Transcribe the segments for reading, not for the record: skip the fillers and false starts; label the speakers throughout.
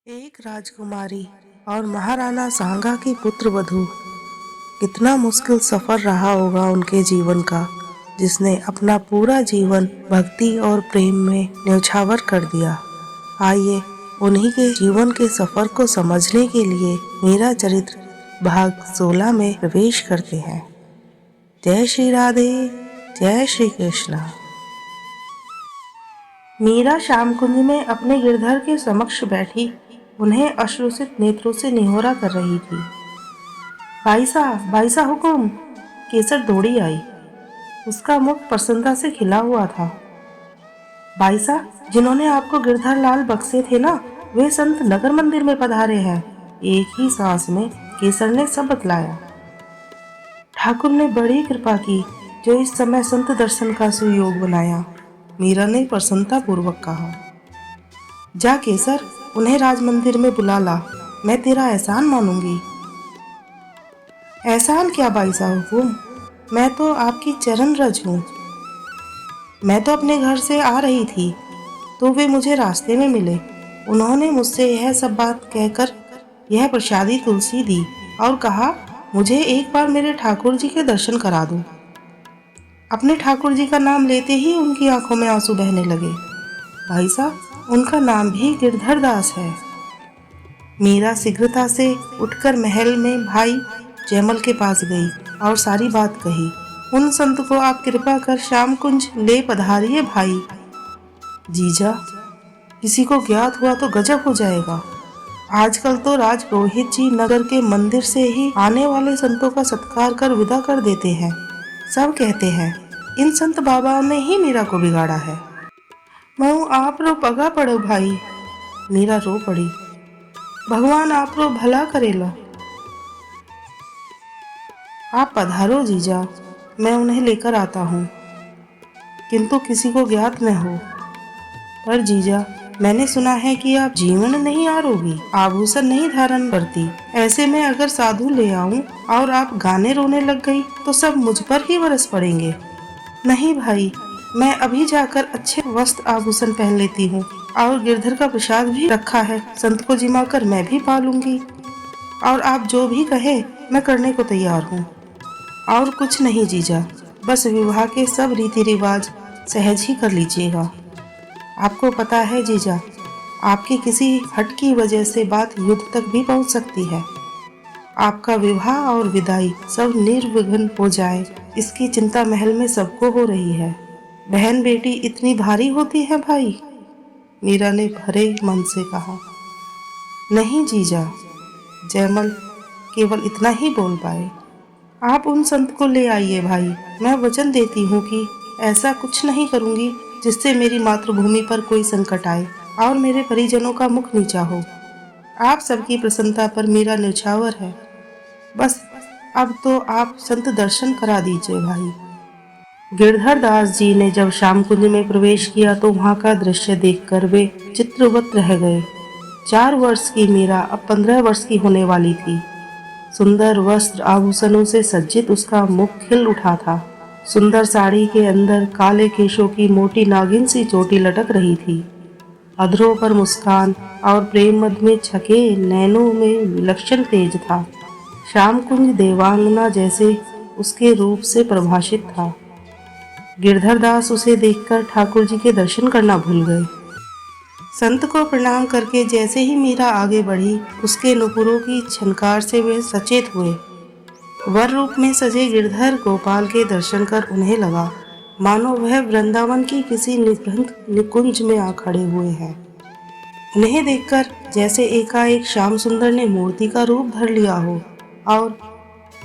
Speaker 1: एक राजकुमारी और महाराणा सांगा की पुत्र वधू। कितना मुश्किल सफर रहा होगा उनके जीवन का, जिसने अपना पूरा जीवन भक्ति और प्रेम में न्यौछावर कर दिया। आइए उन्हीं के जीवन के सफर को समझने के लिए मीरा चरित्र भाग 16 में प्रवेश करते हैं। जय श्री राधे, जय श्री कृष्णा। मीरा श्याम कुंज में अपने गिरधर के समक्ष बैठी उन्हें अश्रुसित नेत्रों से निहोरा कर रही थी। भाई साहब हुकुम। केसर दौड़ी आई। उसका मुख प्रसन्नता से खिला हुआ था। भाई साहब, जिन्होंने आपको गिरधर लाल बख्शे थे ना, वे संत नगर मंदिर में पधारे हैं। एक ही सांस में केसर ने सब बतलाया। ठाकुर ने बड़ी कृपा की जो इस समय संत दर्शन का सुयोग बनाया, मीरा ने प्रसन्नता पूर्वक कहा। जा केसर, उन्हें राज मंदिर में बुला ला, मैं तेरा एहसान मानूंगी। एहसान क्या भाई साहब हुकुम, मैं तो आपकी चरण रज हूँ। मैं तो अपने घर से आ रही थी तो वे मुझे रास्ते में मिले। उन्होंने मुझसे यह सब बात कहकर यह प्रसादी तुलसी दी और कहा मुझे एक बार मेरे ठाकुर जी के दर्शन करा दो। अपने ठाकुर जी का नाम लेते ही उनकी आंखों में आंसू बहने लगे। भाई साहब, उनका नाम भी गिरधर दास है। मीरा शीघ्रता से उठकर महल में भाई जयमल के पास गई और सारी बात कही। उन संत को आप कृपा कर श्याम कुंज ले पधारिए भाई। जीजा, किसी को ज्ञात हुआ तो गजब हो जाएगा। आजकल तो राजपुरोहित जी नगर के मंदिर से ही आने वाले संतों का सत्कार कर विदा कर देते हैं। सब कहते हैं इन संत बाबाओं ने ही मीरा को बिगाड़ा है। मैं आप रो पगा पड़ो भाई। मीरा रो पड़ी। भगवान आप रो भला करेला। आप पधारो जीजा, मैं उन्हें लेकर आता हूँ, किंतु किसी को ज्ञात न हो। पर जीजा, मैंने सुना है कि आप जीवन नहीं आरोगी, आभूषण नहीं धारण करती। ऐसे में अगर साधु ले आऊं और आप गाने रोने लग गई तो सब मुझ पर ही बरस पड़ेंगे। नहीं भाई, मैं अभी जाकर अच्छे वस्त्र आभूषण पहन लेती हूँ और गिरधर का प्रसाद भी रखा है, संत को जिमा कर मैं भी पालूंगी। और आप जो भी कहे मैं करने को तैयार हूँ। और कुछ नहीं जीजा, बस विवाह के सब रीति रिवाज सहज ही कर लीजिएगा। आपको पता है जीजा, आपकी किसी हट की वजह से बात युद्ध तक भी पहुंच सकती है। आपका विवाह और विदाई सब निर्विघ्न हो जाए, इसकी चिंता महल में सबको हो रही है। बहन बेटी इतनी भारी होती है भाई। मीरा ने भरे मन से कहा। नहीं जीजा, जयमल केवल इतना ही बोल पाए। आप उन संत को ले आइए भाई। मैं वचन देती हूँ कि ऐसा कुछ नहीं करूँगी जिससे मेरी मातृभूमि पर कोई संकट आए और मेरे परिजनों का मुख नीचा हो। आप सबकी प्रसन्नता पर मेरा न्यौछावर है। बस अब तो आप संत दर्शन करा दीजिए भाई। गिरधर दास जी ने जब श्याम कुंज में प्रवेश किया तो वहाँ का दृश्य देखकर वे चित्रवत रह गए। 4 वर्ष की मीरा अब 15 वर्ष की होने वाली थी। सुंदर वस्त्र आभूषणों से सज्जित उसका मुख खिल उठा था। सुंदर साड़ी के अंदर काले केशों की मोटी नागिन सी चोटी लटक रही थी। अधरों पर मुस्कान और प्रेम मद में छके नैनों में विलक्षण तेज था। श्याम कुंज देवांगना जैसे उसके रूप से प्रभाषित था। गिरधर दास उसे देखकर ठाकुर जी के दर्शन करना भूल गए। संत को प्रणाम करके जैसे ही मीरा आगे बढ़ी, उसके नुपुरों की छनकार से वे सचेत हुए। वर रूप में सजे गिरधर गोपाल के दर्शन कर उन्हें लगा मानो वह वृंदावन की किसी निभृत निकुंज में आ खड़े हुए हैं। उन्हें देखकर जैसे एकाएक श्याम सुंदर ने मूर्ति का रूप धर लिया हो और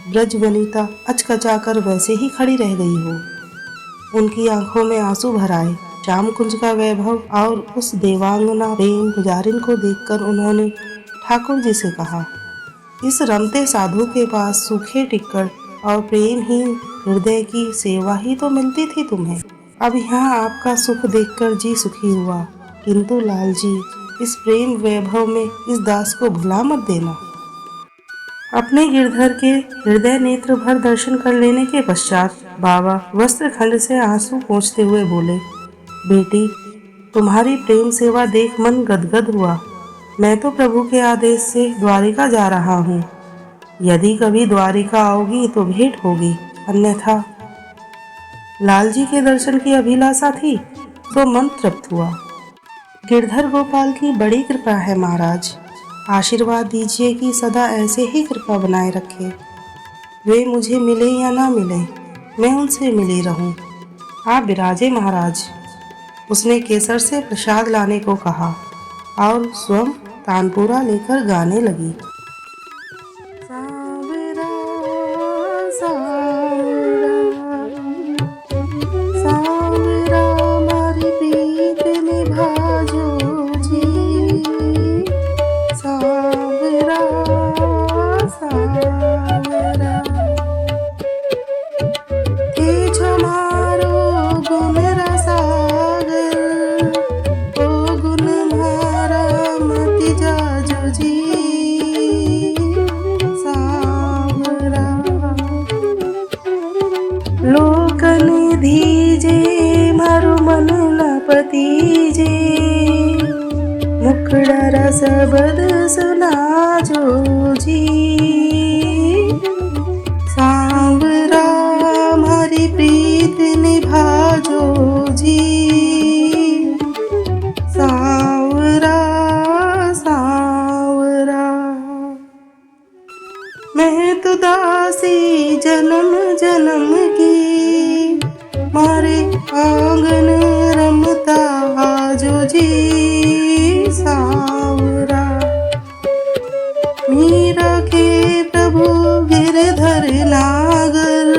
Speaker 1: ब्रज वनिता अचकचाकर वैसे ही खड़ी रह गई हो। उनकी आंखों में आंसू भर आए। श्याम कुंज का वैभव और उस देवांगना प्रेम पुजारिन को देखकर उन्होंने ठाकुर जी से कहा, इस रमते साधु के पास सूखे टिक्कर और प्रेमहीन हृदय की सेवा ही तो मिलती थी तुम्हें। अब यहाँ आपका सुख देखकर जी सुखी हुआ, किंतु लाल जी, इस प्रेम वैभव में इस दास को भुला मत देना। अपने गिरधर के हृदय नेत्र भर दर्शन कर लेने के पश्चात बाबा वस्त्र खंड से आंसू पोंछते हुए बोले, बेटी, तुम्हारी प्रेम सेवा देख मन गदगद हुआ। मैं तो प्रभु के आदेश से द्वारिका जा रहा हूँ। यदि कभी द्वारिका आओगी तो भेंट होगी, अन्यथा। लाल जी के दर्शन की अभिलाषा थी तो मन तृप्त हुआ। गिरधर गोपाल की बड़ी कृपा है महाराज। आशीर्वाद दीजिए कि सदा ऐसे ही कृपा बनाए रखे। वे मुझे मिले या ना मिले, मैं उनसे मिली रहूं। आप विराजे महाराज। उसने केसर से प्रसाद लाने को कहा और स्वयं तानपुरा लेकर गाने लगी। सांवरा सांवरा सांवरा मारी प्रीत निभाजो जी। सांवरा सांवरा तेज मारो गुण रसागर, ओ गुण मारा मति जाजो जी। सांवरा लोकन धीजे मारो मन न पतीजे। मुखड़ा रसबद सुनाजो जी। सांवरा मारी प्रीत निभाजो जी। सांवरा सांवरा मैं तो दासी जन्म जन्म की, मारे आंगन रमता आजो जी। सांवरा मीरा के प्रभु गिरधर नागर,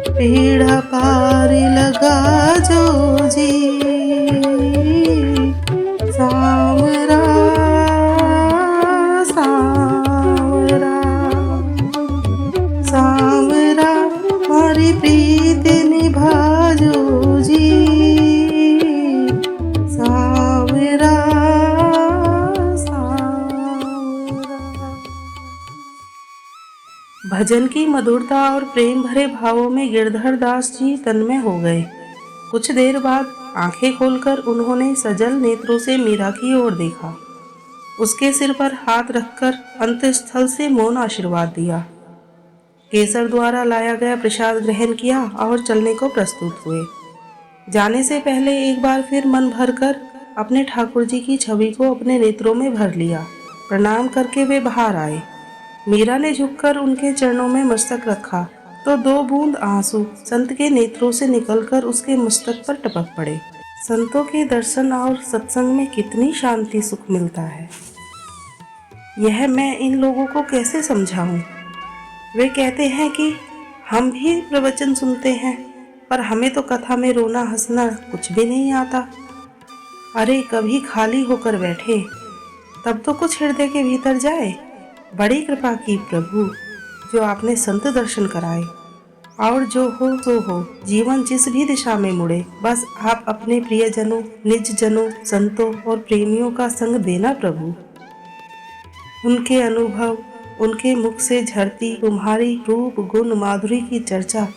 Speaker 1: पीड़ा पार लगा जो जी। सांवरा सांवरा सांवरा मारी प्रीत निभाजो जी। सांवरा भजन की मधुरता और प्रेम भरे भावों में गिरधर दास जी तन्मय हो गए। कुछ देर बाद आंखें खोलकर उन्होंने सजल नेत्रों से मीरा की ओर देखा। उसके सिर पर हाथ रखकर अंतस्थल से मौन आशीर्वाद दिया। केसर द्वारा लाया गया प्रसाद ग्रहण किया और चलने को प्रस्तुत हुए। जाने से पहले एक बार फिर मन भरकर अपने ठाकुर जी की छवि को अपने नेत्रों में भर लिया। प्रणाम करके वे बाहर आए। मीरा ने झुककर उनके चरणों में मस्तक रखा तो 2 बूंद आंसू संत के नेत्रों से निकलकर उसके मस्तक पर टपक पड़े। संतों के दर्शन और सत्संग में कितनी शांति सुख मिलता है, यह मैं इन लोगों को कैसे समझाऊं। वे कहते हैं कि हम भी प्रवचन सुनते हैं, पर हमें तो कथा में रोना हंसना कुछ भी नहीं आता। अरे कभी खाली होकर बैठे तब तो कुछ हृदय के भीतर जाए। बड़ी कृपा की प्रभु, जो आपने संत दर्शन कराए। और जो हो सो हो, जीवन जिस भी दिशा में मुड़े, बस आप अपने प्रियजनों, निज जनों, संतों और प्रेमियों का संग देना प्रभु। उनके अनुभव, उनके मुख से झरती तुम्हारी रूप गुण माधुरी की चर्चा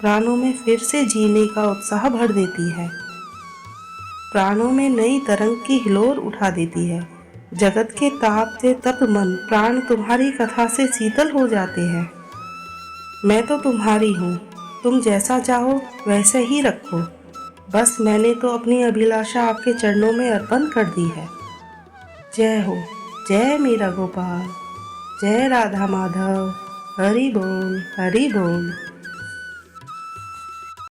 Speaker 1: प्राणों में फिर से जीने का उत्साह भर देती है। प्राणों में नई तरंग की हिलोर उठा देती है। जगत के ताप से तप्त मन प्राण तुम्हारी कथा से शीतल हो जाते हैं। मैं तो तुम्हारी हूँ, तुम जैसा चाहो वैसे ही रखो। बस मैंने तो अपनी अभिलाषा आपके चरणों में अर्पण कर दी है। जय हो, जय मीरा गोपाल, जय राधा माधव। हरि बोल, हरि बोल।